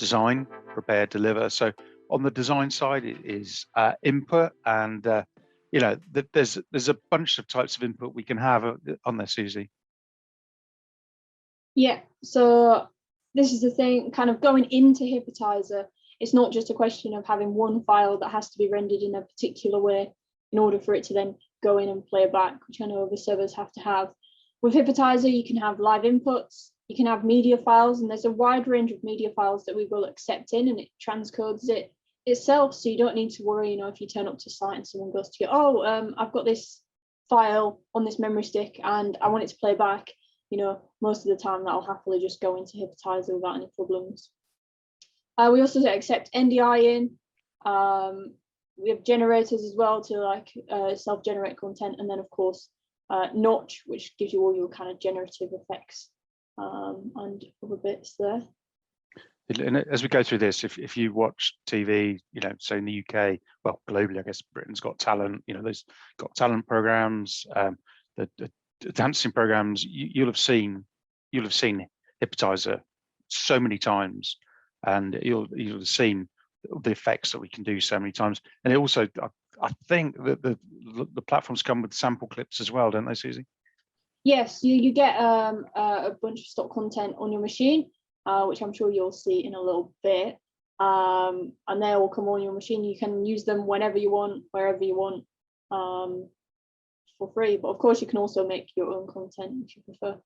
design, prepare, deliver. So on the design side, it is input, and there's a bunch of types of input we can have on there, Susie. Yeah, so this is the thing, kind of going into Hypnotizer, it's not just a question of having one file that has to be rendered in a particular way in order for it to then go in and play back, which I know the servers have to have. With Hypnotizer, you can have live inputs, you can have media files, and there's a wide range of media files that we will accept in, and it transcodes it itself, so you don't need to worry, if you turn up to site and someone goes to you, I've got this file on this memory stick and I want it to play back. Most of the time that'll happily just go into Hypnotizer without any problems. We also accept NDI in. We have generators as well to self-generate content, and then of course Notch, which gives you all your kind of generative effects and other bits there. And as we go through this, if you watch TV, so in the UK, well, globally, I guess Britain's Got Talent, those Got Talent programs, the dancing programs, you'll have seen Hypnotizer so many times, and you'll have seen the effects that we can do so many times. And it also, I think that the platforms come with sample clips as well, don't they, Susie? Yes, you get a bunch of stock content on your machine, which I'm sure you'll see in a little bit, and they all come on your machine. You can use them whenever you want, wherever you want, for free. But of course, you can also make your own content if you prefer.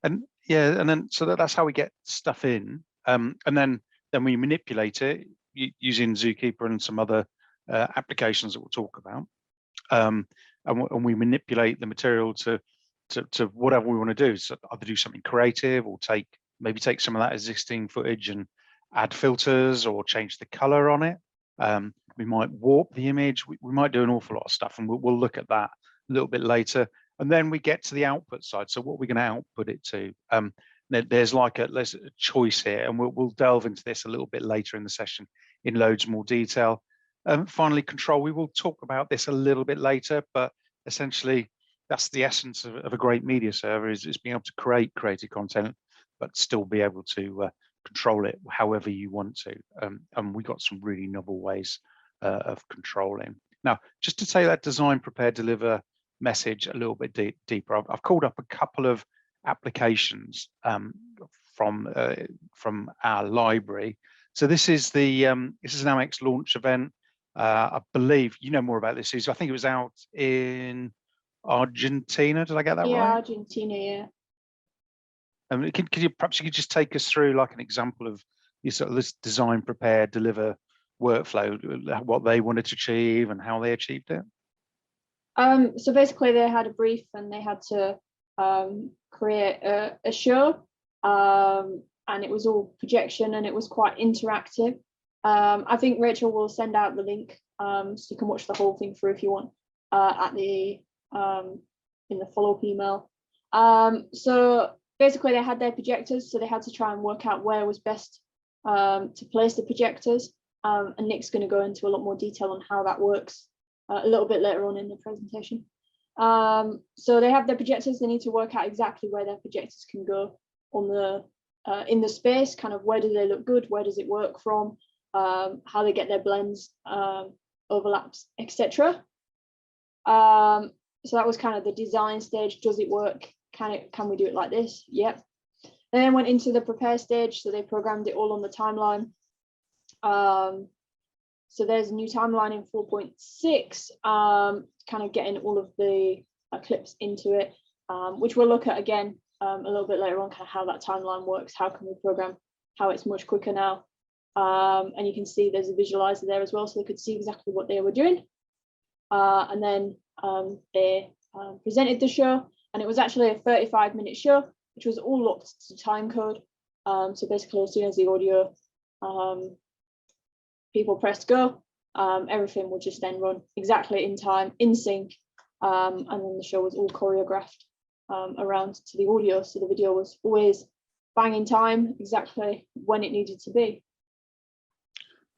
And then so that's how we get stuff in, and then we manipulate it using Zookeeper and some other applications that we'll talk about, and we manipulate the material to whatever we want to do. So either do something creative, or maybe take some of that existing footage and add filters, or change the color on it. We might warp the image. We might do an awful lot of stuff, and we'll look at that a little bit later. And then we get to the output side. So what we're going to output it to. There's a choice here, and we'll delve into this a little bit later in the session in loads more detail. Finally, control. We will talk about this a little bit later, but essentially that's the essence of a great media server, is being able to create creative content, but still be able to control it however you want to. And we got some really novel ways of controlling. Now, just to take that design, prepare, deliver message a little bit deeper, I've called up a couple of applications from our library. So this is an AMEX launch event. I believe you know more about this, Susie. I think it was out in Argentina. Did I get that right? Yeah, Argentina, yeah. Could you perhaps just take us through like an example of this design, prepare, deliver workflow, what they wanted to achieve and how they achieved it? So basically they had a brief and they had to create a show, and it was all projection and it was quite interactive. I think Rachel will send out the link, so you can watch the whole thing through if you want, in the follow-up email. So basically they had their projectors, so they had to try and work out where was best to place the projectors, and Nick's going to go into a lot more detail on how that works a little bit later on in the presentation. So they have their projectors. They need to work out exactly where their projectors can go on the in the space, kind of where do they look good, where does it work from, how they get their blends, overlaps, etc. So that was kind of the design stage. Does it work? Can we do it like this? Yep. Then went into the prepare stage, so they programmed it all on the timeline. So there's a new timeline in 4.6, kind of getting all of the clips into it, which we'll look at again a little bit later on, kind of how that timeline works, how can we program, how it's much quicker now. And you can see there's a visualizer there as well, so they could see exactly what they were doing. And then they presented the show, and it was actually a 35-minute show, which was all locked to time code. So basically, as soon as the audio people pressed go, everything would just then run exactly in time, in sync, and then the show was all choreographed around to the audio, so the video was always bang in time, exactly when it needed to be.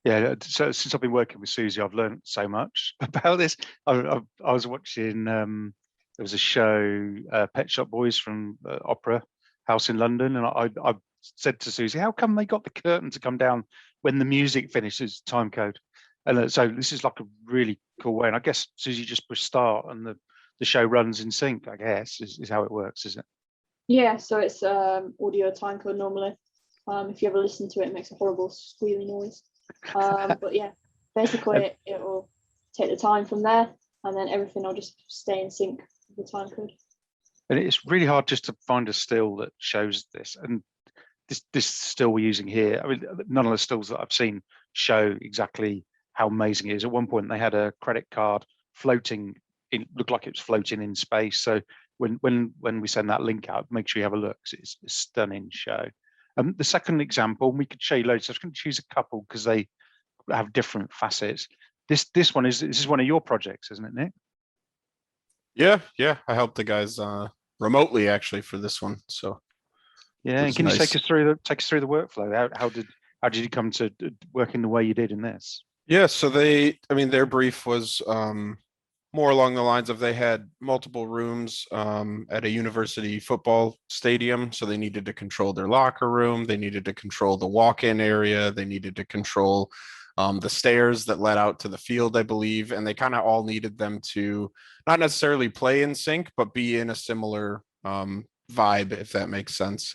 Yeah, so since I've been working with Susie, I've learned so much about this. I was watching, there was a show, Pet Shop Boys from Opera House in London, and said to Susie, how come they got the curtain to come down when the music finishes time code? And so this is like a really cool way. And I guess Susie just push start and the show runs in sync, I guess, is how it works, is it? Yeah, so it's audio time code normally. If you ever listen to it, it makes a horrible squealy noise. But yeah, basically it will take the time from there, and then everything will just stay in sync with the time code. And it's really hard just to find a still that shows this. And this still we're using here, I mean, none of the stills that I've seen show exactly how amazing it is. At one point, they had a credit card floating. It looked like it was floating in space. So when we send that link out, make sure you have a look. It's a stunning show. The second example, and we could show you loads. So I was going to choose a couple because they have different facets. This one is one of your projects, isn't it, Nick? Yeah. I helped the guys remotely actually for this one. So yeah, and can you take us through the workflow? How did you come to working the way you did in this? Yeah, so their brief was more along the lines of they had multiple rooms at a university football stadium. So they needed to control their locker room. They needed to control the walk-in area. They needed to control the stairs that led out to the field, I believe. And they kind of all needed them to not necessarily play in sync, but be in a similar vibe, if that makes sense.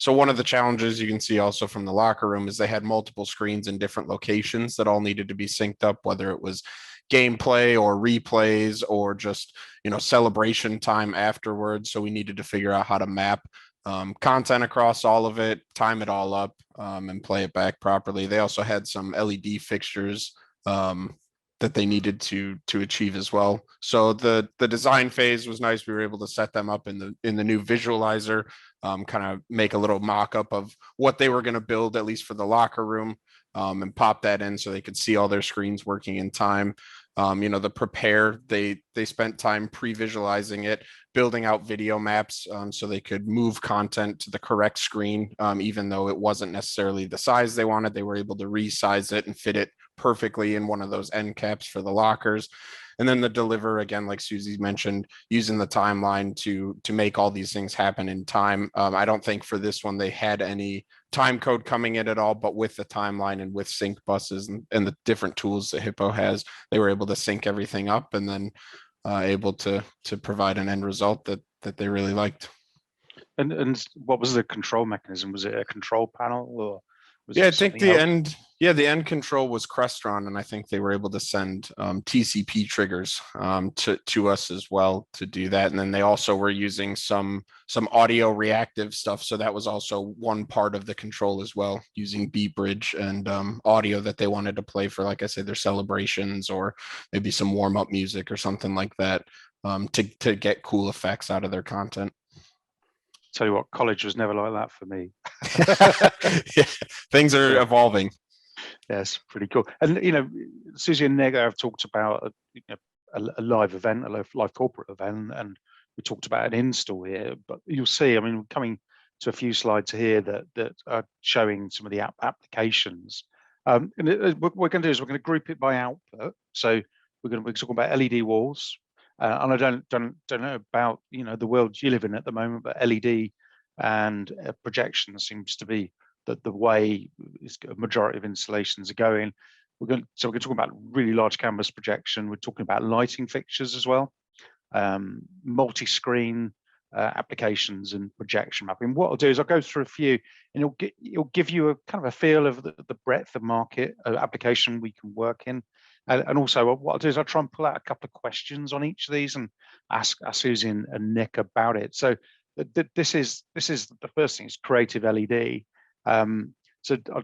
So one of the challenges you can see also from the locker room is they had multiple screens in different locations that all needed to be synced up, whether it was gameplay or replays or just celebration time afterwards. So we needed to figure out how to map content across all of it, time it all up, and play it back properly. They also had some LED fixtures that they needed to achieve as well. So the design phase was nice. We were able to set them up in the new visualizer, kind of make a little mock-up of what they were going to build, at least for the locker room, and pop that in so they could see all their screens working in time. The prepare, they spent time pre-visualizing it, building out video maps so they could move content to the correct screen, even though it wasn't necessarily the size they wanted. They were able to resize it and fit it perfectly in one of those end caps for the lockers. And then the deliver, again, like Susie mentioned, using the timeline to make all these things happen in time. I don't think for this one they had any time code coming in at all, but with the timeline and with sync buses and the different tools that Hippo has, they were able to sync everything up and then able to provide an end result that they really liked. And what was the control mechanism? Was it a control panel or was I it think something else? the end control was Crestron, and I think they were able to send TCP triggers to us as well to do that. And then they also were using some audio reactive stuff, so that was also one part of the control as well, using beat bridge and audio that they wanted to play for, like I said, their celebrations or maybe some warm up music or something like that, to get cool effects out of their content. Tell you what, college was never like that for me. Yeah, things are evolving. Yes, pretty cool. And Susie and Nick have talked about a live event, a live corporate event, and we talked about an install here. But you'll see, I mean, we're coming to a few slides here that are showing some of the applications. And what we're going to do is we're going to group it by output. So we're talking about LED walls. And I don't know about the world you live in at the moment, but LED and projection seems to be the way a majority of installations are going. We're going to talk about really large canvas projection. We're talking about lighting fixtures as well, multi-screen applications and projection mapping. What I'll do is I'll go through a few, and it'll give you a kind of a feel of the breadth of market application we can work in. And also what I'll do is I'll try and pull out a couple of questions on each of these and ask Susie and Nick about it. So this is the first thing is creative LED. So I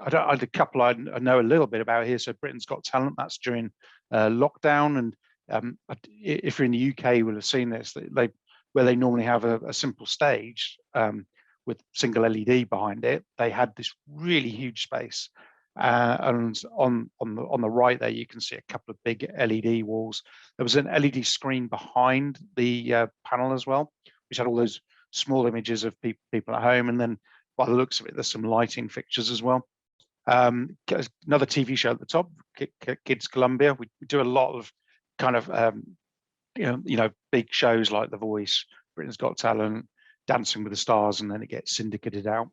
had a couple I know a little bit about here. So Britain's Got Talent, that's during lockdown. And if you're in the UK, you will have seen this, where they normally have a simple stage with single LED behind it. They had this really huge space. And on the right there, you can see a couple of big LED walls. There was an LED screen behind the panel as well, which had all those small images of people at home. And then by the looks of it, there's some lighting fixtures as well. Another TV show at the top, Kids Columbia. We do a lot of kind of big shows like The Voice, Britain's Got Talent, Dancing with the Stars, and then it gets syndicated out.